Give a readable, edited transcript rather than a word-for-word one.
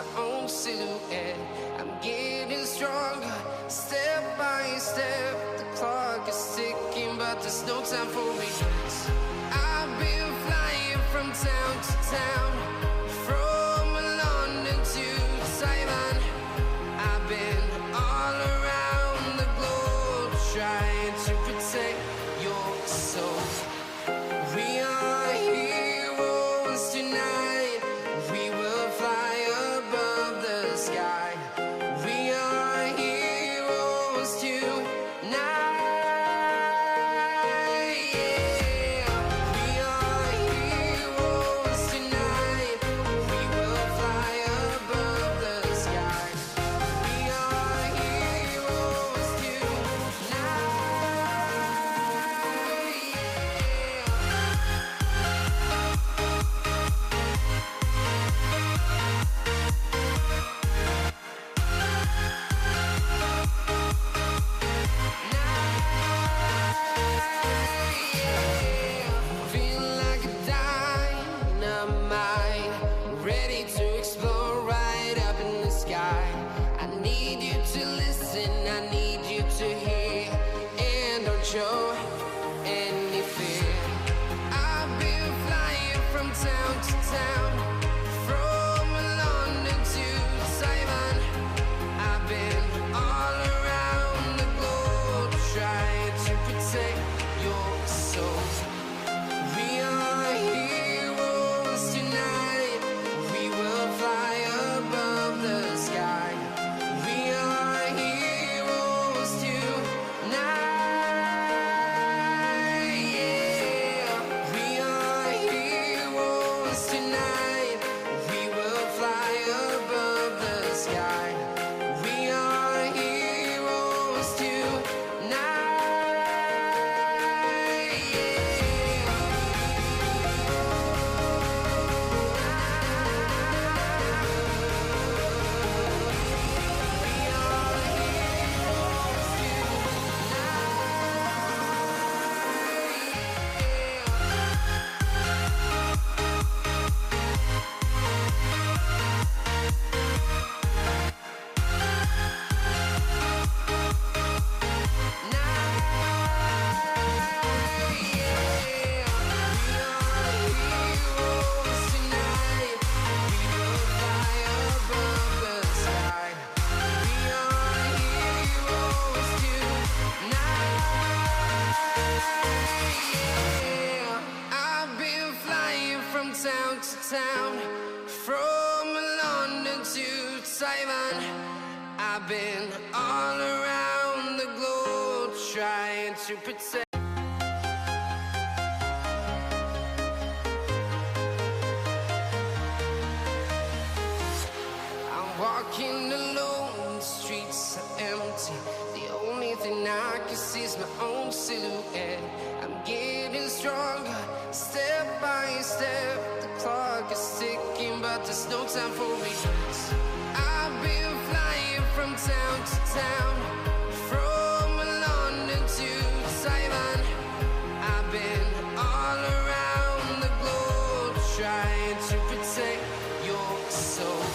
my own silhouette. I'm getting stronger, step by step. The clock is ticking, but there's no time for regrets. I've been flying from town to town, from London to Taiwan. I've been all around the globe, trying to protect your soul. We are heroes tonight. We will fly above the sky. We are heroes tonight. Yeah. We are heroes tonight. We will fly above the sky. We are heroes tonight. Feel like a dynamite, ready to explode right up in the sky. I need you to listen, I need you to hear, and don't show any fear. I've been flying from town to town, from London to Taiwan. I've been all around the globe, trying to protect your soul. We are heroes tonight. We will fly above the sky. We are heroes tonight. Yeah. We are heroes tonight. We will fly above the sky. We are heroes tonight. Yeah. I've been flying from town to town, from London to Taiwan. I've been all around the globe, trying to protect. I'm walking alone, the streets are empty. The only thing I can see is my own silhouette. I'm getting stronger, step by step. The clock is ticking, but there's no time for regrets. I've been flying from town to town, from London to Taiwan. I've been all around the globe, trying to protect your soul.